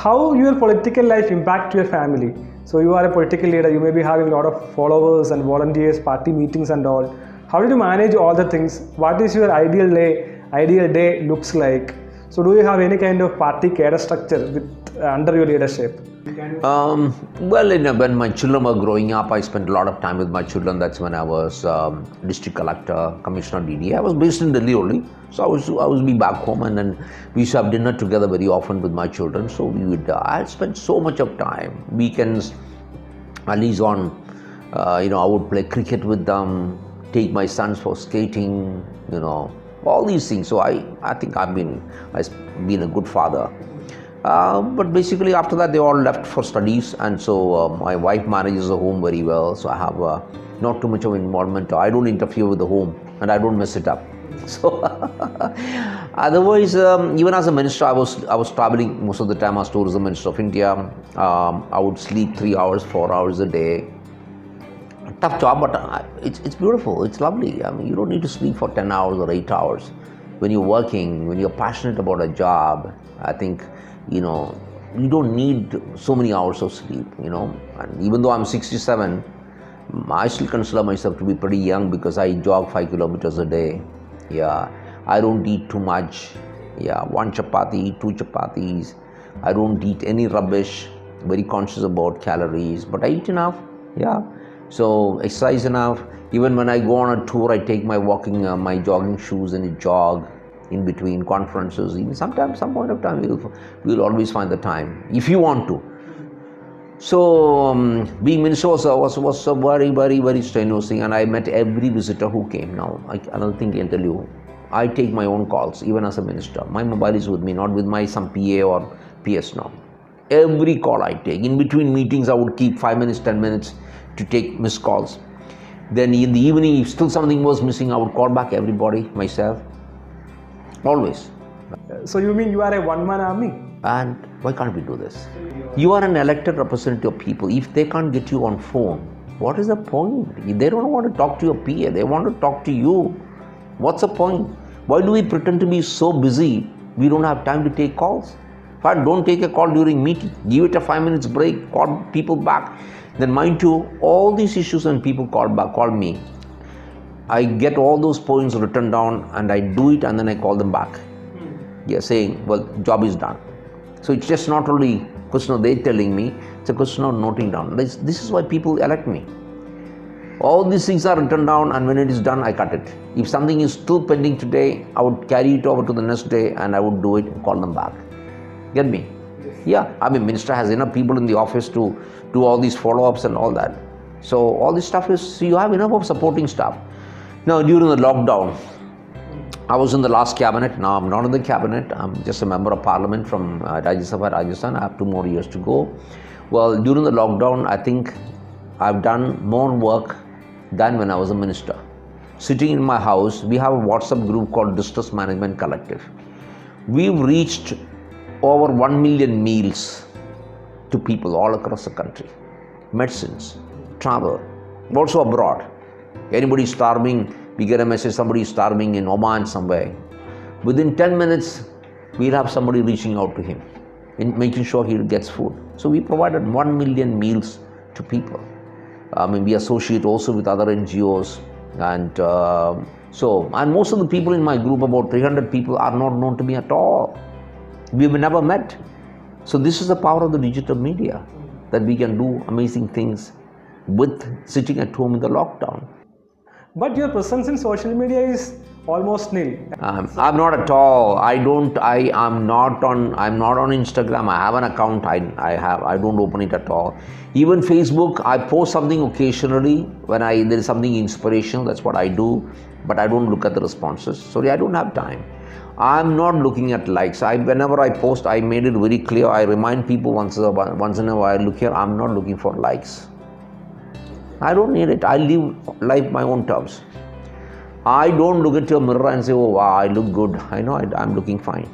how your political life impact your family? So you are a political leader, you may be having a lot of followers and volunteers, party meetings and all. How did you manage all the things? What is your ideal day looks like? So do you have any kind of party cadre structure with under your leadership? When my children were growing up, I spent a lot of time with my children. That's when I was district collector, commissioner, DD. I was based in Delhi only, so I was be back home, and then we used to have dinner together very often with my children. So we would, I spent so much of time, weekends, at least on, I would play cricket with them, take my sons for skating, all these things. So I think I've been a good father. But basically after that they all left for studies, and so my wife manages the home very well, so I have not too much of involvement. I don't interfere with the home and I don't mess it up. So otherwise, even as a minister, I was traveling most of the time as tourism minister of India. I would sleep 3 hours, 4 hours a day. Tough job, but it's beautiful, it's lovely. I mean, you don't need to sleep for 10 hours or 8 hours. When you're working, when you're passionate about a job, I think you don't need so many hours of sleep, and even though I'm 67, I still consider myself to be pretty young because I jog 5 kilometers a day. I don't eat too much. 1 chapati, 2 chapatis. I don't eat any rubbish, very conscious about calories, but I eat enough. So exercise enough. Even when I go on a tour, I take my my jogging shoes and jog in between conferences. Even sometimes, some point of time, we'll always find the time if you want to. So being minister was a very, very, very strenuous thing, and I met every visitor who came. Now, another thing I can tell you, I take my own calls even as a minister. My mobile is with me, not with my some PA or PS now. Every call I take. In between meetings, I would keep 5 minutes, 10 minutes to take missed calls. Then in the evening, if still something was missing, I would call back everybody myself. Always. So you mean you are a one-man army? And why can't we do this? You are an elected representative of people. If they can't get you on phone, what is the point? They don't want to talk to your PA. They want to talk to you. What's the point? Why do we pretend to be so busy we don't have time to take calls? In fact, don't take a call during meeting. Give it a 5 minutes break. Call people back. Then mind you, all these issues when people call me, I get all those points written down and I do it, and then I call them back. Saying, well, job is done. So it's just not only a question of they telling me, it's a question of noting down. This is why people elect me. All these things are written down, and when it is done, I cut it. If something is still pending today, I would carry it over to the next day and I would do it and call them back. Get me? I mean, minister has enough people in the office to do all these follow-ups and all that. So all this stuff is, you have enough of supporting staff. Now, during the lockdown, I was in the last cabinet. Now I'm not in the cabinet. I'm just a member of parliament from Rajyasabha, Rajasthan. I have 2 more years to go. Well, during the lockdown, I think I've done more work than when I was a minister. Sitting in my house, we have a WhatsApp group called Distress Management Collective. We've reached over 1 million meals to people all across the country. Medicines, travel, also abroad. Anybody starving, we get a message, somebody is starving in Oman somewhere. Within 10 minutes, we'll have somebody reaching out to him, in making sure he gets food. So we provided 1 million meals to people. I mean, we associate also with other NGOs. And and most of the people in my group, about 300 people, are not known to me at all. We've never met. So this is the power of the digital media, that we can do amazing things with sitting at home in the lockdown. But your presence in social media is almost nil. I'm not at all. I'm not on Instagram. I have an account. I don't open it at all. Even Facebook, I post something occasionally when there is something inspirational. That's what I do. But I don't look at the responses. Sorry, I don't have time. I'm not looking at likes. Whenever I post, I made it very clear. I remind people once in a while, look here, I'm not looking for likes. I don't need it. I live life my own terms. I don't look at your mirror and say, oh wow, I look good. I know I'm looking fine.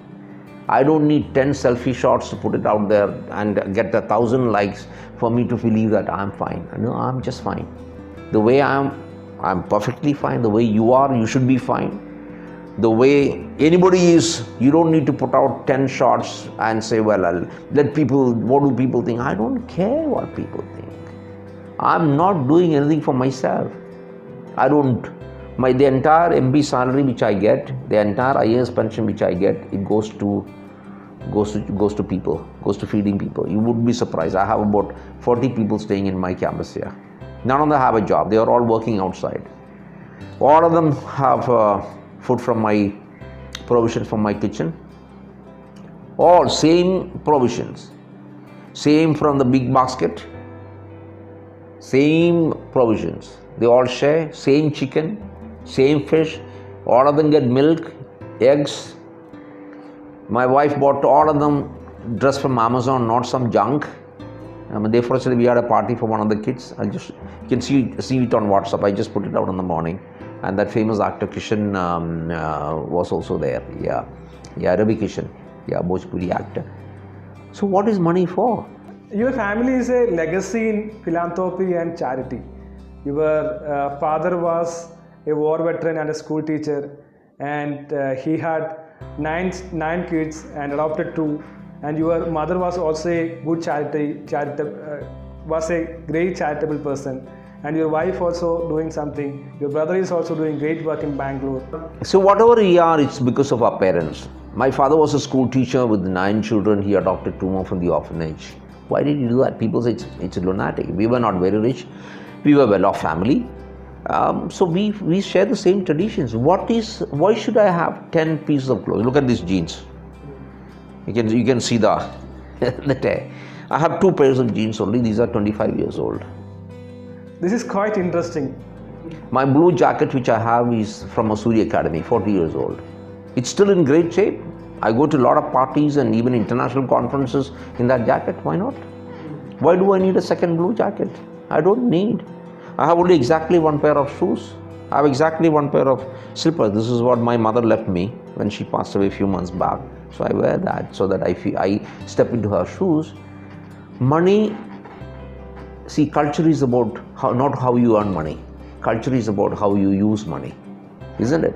I don't need 10 selfie shots to put it out there and get 1,000 likes for me to believe that I'm fine. No, I'm just fine. The way I am, I'm perfectly fine. The way you are, you should be fine. the way anybody is, you don't need to put out 10 shots and say, well, I'll let people, what do people think? I don't care what people think. I'm not doing anything for myself. I don't, the entire MP salary which I get, the entire I.A.S pension which I get, it goes to people, goes to feeding people. You would be surprised. I have about 40 people staying in my campus here. None of them have a job. They are all working outside. All of them have food from my provisions from my kitchen. All same provisions. Same from the big basket. Same provisions. They all share. Same chicken, same fish. All of them get milk, eggs. My wife bought all of them dress from Amazon, not some junk. Day for yesterday we had a party for one of the kids. You can see it on WhatsApp. I just put it out in the morning, and that famous actor Kishan was also there. Ravi Kishan, Bhojpuri actor. So what is money for? Your family is a legacy in philanthropy and charity. Your father was a war veteran and a school teacher, and he had nine kids and adopted 2. And your mother was also a good was a great charitable person. And your wife also doing something. Your brother is also doing great work in Bangalore. So whatever we are, it's because of our parents. My father was a school teacher with 9 children. He adopted 2 more from the orphanage. Why did he do that? People say it's a lunatic. We were not very rich. We were well-off family. So we share the same traditions. Why should I have 10 pieces of clothes? Look at these jeans. You can see the tear. I have 2 pairs of jeans only. These are 25 years old. This is quite interesting. My blue jacket which I have is from Masuri Academy, 40 years old. It's still in great shape. I go to a lot of parties and even international conferences in that jacket. Why not? Why do I need a second blue jacket? I don't need. I have only exactly 1 pair of shoes. I have exactly 1 pair of slippers. This is what my mother left me when she passed away a few months back. So I wear that so that I step into her shoes. Money, see, culture is about not how you earn money. Culture is about how you use money, isn't it?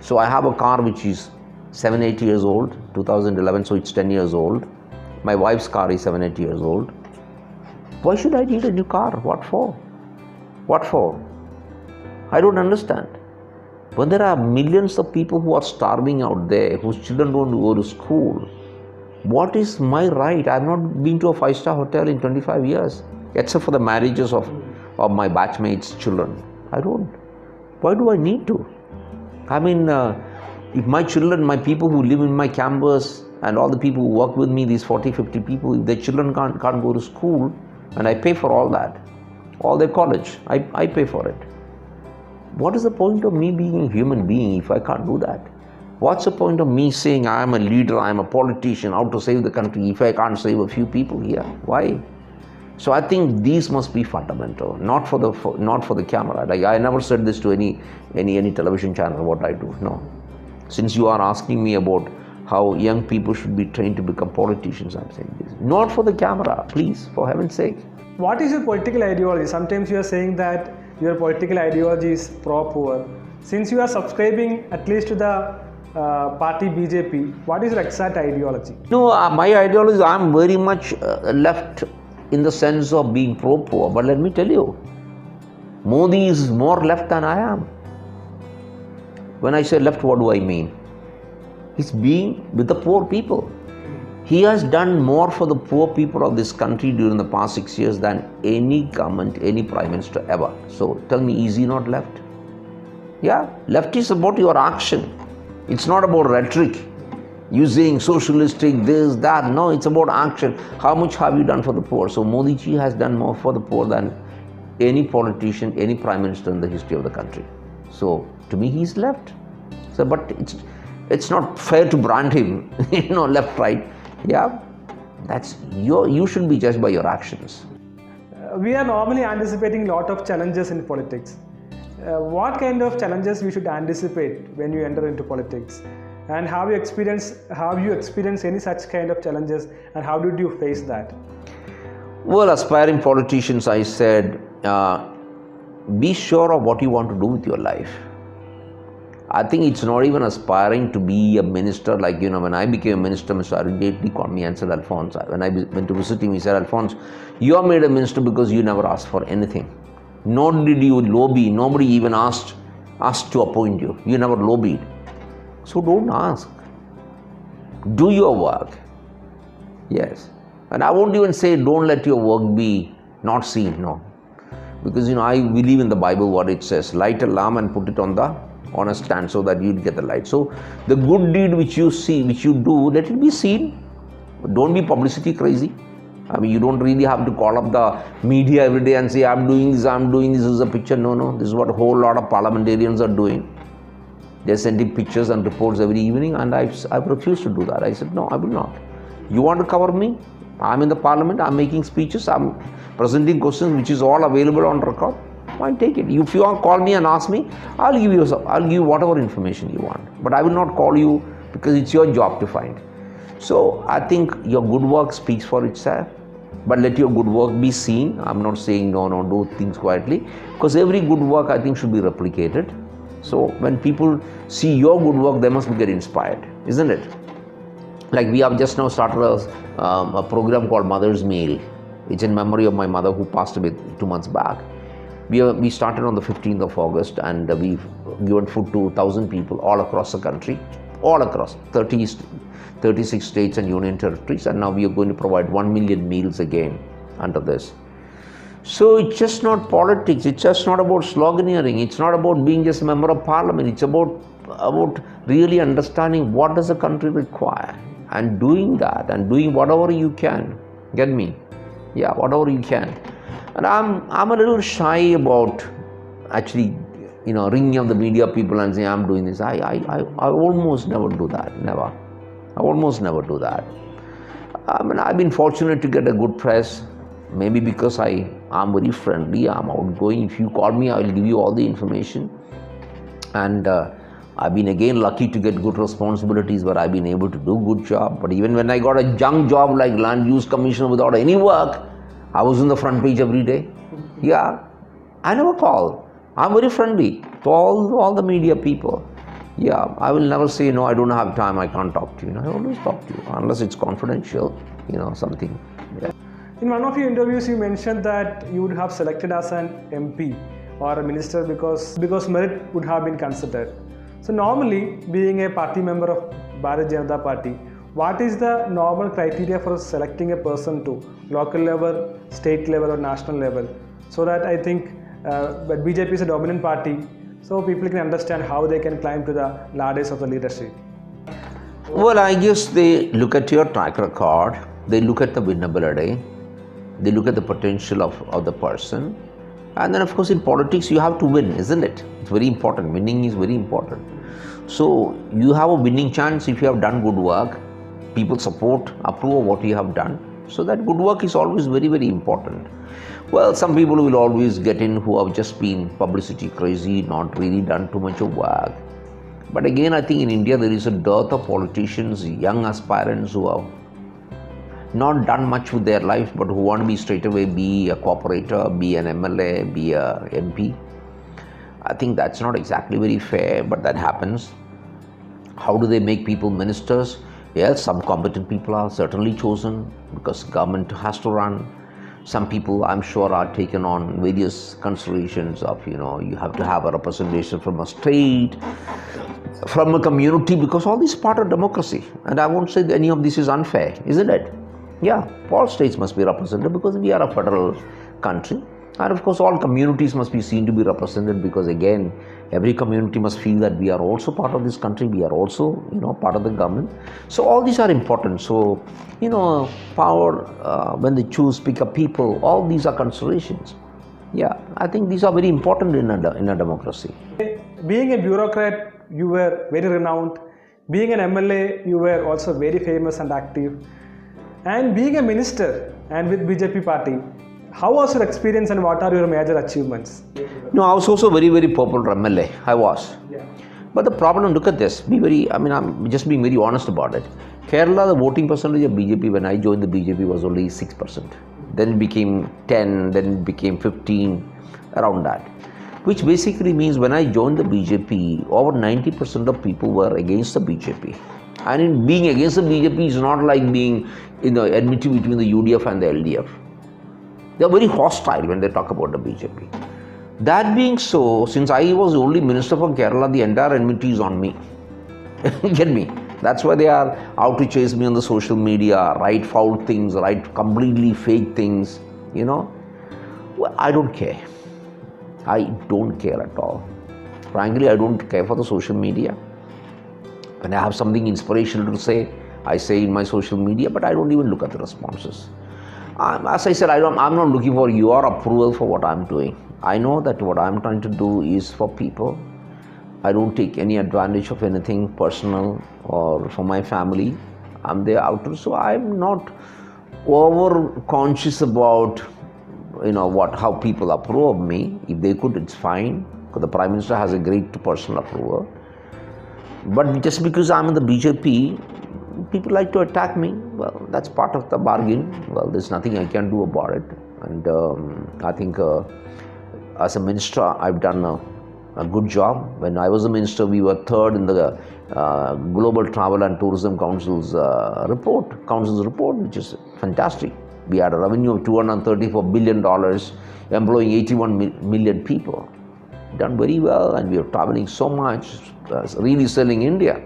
So I have a car which is 7-8 years old, 2011, so it's 10 years old. My wife's car is 7-8 years old. Why should I need a new car? What for? What for? I don't understand. When there are millions of people who are starving out there, whose children don't go to school, what is my right? I have not been to a 5-star hotel in 25 years, except for the marriages of my batchmates' children. I don't. Why do I need to? I mean, if my children, my people who live in my campus and all the people who work with me, these 40-50 people, if their children can't go to school, and I pay for all that, all their college, I pay for it. What is the point of me being a human being if I can't do that? What's the point of me saying I am a leader, I am a politician, out to save the country if I can't save a few people here? Why? So I think these must be fundamental, not for the camera. Like I never said this to any television channel what I do. No. Since you are asking me about how young people should be trained to become politicians, I'm saying this. Not for the camera, please, for heaven's sake. What is your political ideology? Sometimes you are saying that your political ideology is pro-poor. Since you are subscribing at least to the party BJP, what is your exact ideology? No, my ideology, I am very much left in the sense of being pro-poor. But let me tell you, Modi is more left than I am. When I say left, what do I mean? He's being with the poor people. He has done more for the poor people of this country during the past 6 years than any government, any prime minister ever. So tell me, is he not left? Yeah, left is about your action. It's not about rhetoric, using socialistic, this, that. No, it's about action. How much have you done for the poor? So Modi ji has done more for the poor than any politician, any prime minister in the history of the country. So to me, he's left. So, but it's not fair to brand him, left, right. Yeah, that's you should be judged by your actions. We are normally anticipating a lot of challenges in politics. What kind of challenges we should anticipate when you enter into politics? And have you experienced any such kind of challenges, and how did you face that? Well, aspiring politicians, I said, be sure of what you want to do with your life. I think it's not even aspiring to be a minister. Like, when I became a minister, Mr. Arun Jaitley called me and said, Alphonse, when I went to visit him, he said, Alphonse, you are made a minister because you never asked for anything. Nor did you lobby. Nobody even asked to appoint you. You never lobbied. So don't ask. Do your work. Yes. And I won't even say don't let your work be not seen. No. Because, I believe in the Bible what it says. Light a lamp and put it on a stand so that you'll get the light. So the good deed which you see, which you do, let it be seen. Don't be publicity crazy. I mean, you don't really have to call up the media every day and say, I'm doing this, this is a picture. No. This is what a whole lot of parliamentarians are doing. They're sending pictures and reports every evening, and I've refused to do that. I said, no, I will not. You want to cover me? I'm in the parliament, I'm making speeches, I'm presenting questions which is all available on record. Fine, take it. If you want to call me and ask me, I'll give you whatever information you want. But I will not call you because it's your job to find. So I think your good work speaks for itself. But let your good work be seen. I'm not saying no, do things quietly. Because every good work I think should be replicated. So when people see your good work, they must get inspired, isn't it? Like we have just now started a program called Mother's Meal. It's in memory of my mother who passed away 2 months back. We started on the 15th of August and we've given food to 1,000 people all across the country, all across 36 states and union territories, and now we are going to provide 1 million meals again under this. So it's just not politics, it's just not about sloganeering, it's not about being just a member of parliament, it's about really understanding what does the country require and doing that and doing whatever you can. Get me? Yeah, whatever you can. And I'm a little shy about actually, ringing up the media people and saying I'm doing this. I almost never do that, never. I almost never do that. I mean, I've been fortunate to get a good press, maybe because I'm very friendly, I'm outgoing. If you call me, I will give you all the information. And I've been again lucky to get good responsibilities where I've been able to do good job. But even when I got a junk job like Land Use Commissioner without any work, I was on the front page every day. Yeah, I never call. I'm very friendly to all the media people. Yeah, I will never say, no, I don't have time, I can't talk to you. I always talk to you, unless it's confidential, something. Yeah. In one of your interviews, you mentioned that you would have selected as an MP or a minister because merit would have been considered. So normally, being a party member of Bharatiya Janata Party, what is the normal criteria for selecting a person to local level, state level or national level? So that I think but BJP is a dominant party, so people can understand how they can climb to the ladders of the leadership. Well, I guess they look at your track record, they look at the winnability, they look at the potential of the person. And then of course in politics you have to win, isn't it? It's very important. Winning is very important. So you have a winning chance if you have done good work. People support, approve of what you have done. So that good work is always very, very important. Well, some people will always get in who have just been publicity crazy, not really done too much of work. But again, I think in India there is a dearth of politicians, young aspirants who have not done much with their lives but who want to be straight away be a cooperator, be an MLA, be a MP. I think that's not exactly very fair, but that happens. How do they make people ministers? Yes, some competent people are certainly chosen because government has to run. Some people, I'm sure, are taken on various considerations of, you have to have a representation from a state, from a community, because all this is part of democracy. And I won't say that any of this is unfair, isn't it? Yeah, all states must be represented because we are a federal country. And of course, all communities must be seen to be represented because again, every community must feel that we are also part of this country, we are also, part of the government. So all these are important. So, power, when they pick up people, all these are considerations. Yeah, I think these are very important in a democracy. Being a bureaucrat, you were very renowned. Being an MLA, you were also very famous and active. And being a minister and with BJP party, how was your experience and what are your major achievements? No, I was also very, very popular MLA. I was. Yeah. But the problem, look at this, I'm just being very honest about it. Kerala, the voting percentage of BJP when I joined the BJP was only 6%. Then it became 10, then it became 15, around that. which basically means when I joined the BJP, over 90% of people were against the BJP. And in being against the BJP is not like being in the enmity between the UDF and the LDF. They are very hostile when they talk about the BJP. That being so, since I was the only minister for Kerala, the entire enmity is on me. Get me? That's why they are out to chase me on the social media, write foul things, write completely fake things, you know. Well, I don't care. I don't care at all. Frankly, I don't care for the social media. When I have something inspirational to say, I say in my social media, but I don't even look at the responses. As I said, I'm not looking for your approval for what I'm doing. I know that what I'm trying to do is for people. I don't take any advantage of anything personal or for my family. I'm there out to, so I'm not over conscious about how people approve of me. If they could, it's fine, because the Prime Minister has a great personal approval. But just because I'm in the BJP, people like to attack me. Well, that's part of the bargain. Well, there's nothing I can do about it. And I think as a minister, I've done a good job. When I was a minister, we were third in the Global Travel and Tourism Council's report, which is fantastic. We had a revenue of $234 billion, employing 81 million people. Done very well, and we are traveling so much, really selling India.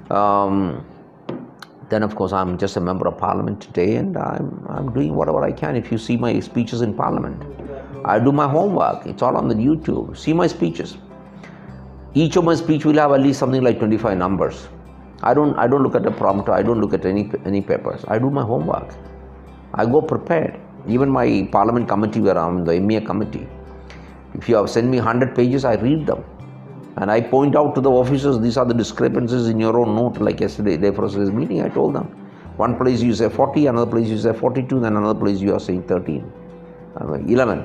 Then, of course, I'm just a member of Parliament today, and I'm doing whatever I can. If you see my speeches in Parliament, I do my homework. It's all on the YouTube. See my speeches. Each of my speech will have at least something like 25 numbers. I don't look at the prompter. I don't look at any papers. I do my homework. I go prepared. Even my Parliament committee, where I'm in the MEA committee, if you have sent me 100 pages, I read them. And I point out to the officers, these are the discrepancies in your own note. Like yesterday, day for this meeting, I told them. One place you say 40, another place you say 42, then another place you are saying 13, 11.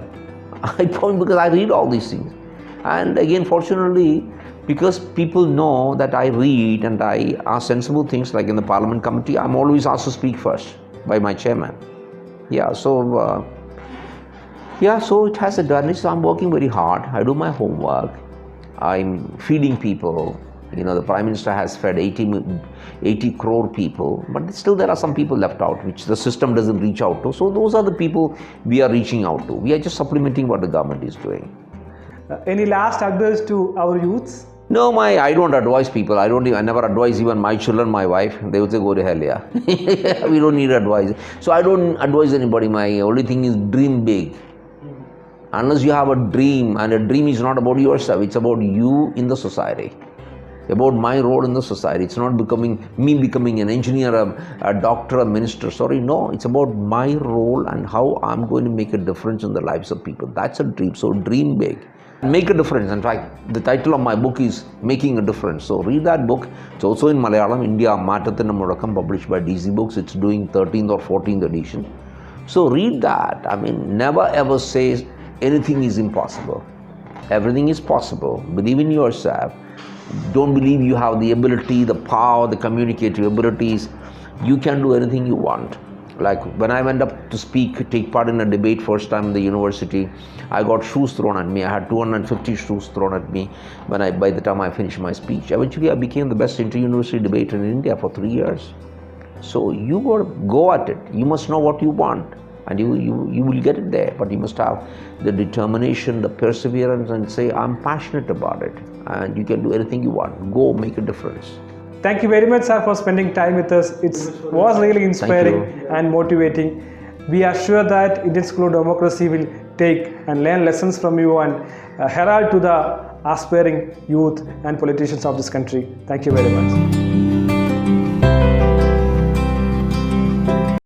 I point because I read all these things. And again, fortunately, because people know that I read and I ask sensible things, like in the Parliament committee, I'm always asked to speak first by my chairman. So it has advantage. So I'm working very hard. I do my homework. I'm feeding people. The Prime Minister has fed 80 crore people, but still there are some people left out, which the system doesn't reach out to. So those are the people we are reaching out to. We are just supplementing what the government is doing. Any last advice to our youths? No, I don't advise people. I never advise even my children, my wife. They would say, go to hell, yeah. We don't need advice. So I don't advise anybody. My only thing is dream big. Unless you have a dream, and a dream is not about yourself, it's about you in the society, about my role in the society. It's not me becoming an engineer, a doctor, a minister. Sorry, no, it's about my role and how I'm going to make a difference in the lives of people. That's a dream. So dream big. Make a difference. In fact, the title of my book is Making a Difference. So read that book. It's also in Malayalam, India, Mathathinam, published by DC Books. It's doing 13th or 14th edition. So read that. Never ever say anything is impossible. Everything is possible. Believe in yourself. Don't believe you have the ability, the power, the communicative abilities. You can do anything you want. Like when I went up to take part in a debate first time in the university, I got shoes thrown at me. I had 250 shoes thrown at me by the time I finished my speech. Eventually, I became the best inter-university debater in India for 3 years. So you got to go at it. You must know what you want, and you will get it there. But you must have the determination, the perseverance, and say, I'm passionate about it, and you can do anything you want. Go make a difference. Thank you very much, sir, for spending time with us. It was really inspiring and motivating. We are sure that Indian School of Democracy will take and learn lessons from you and herald to the aspiring youth and politicians of this country. Thank you very much.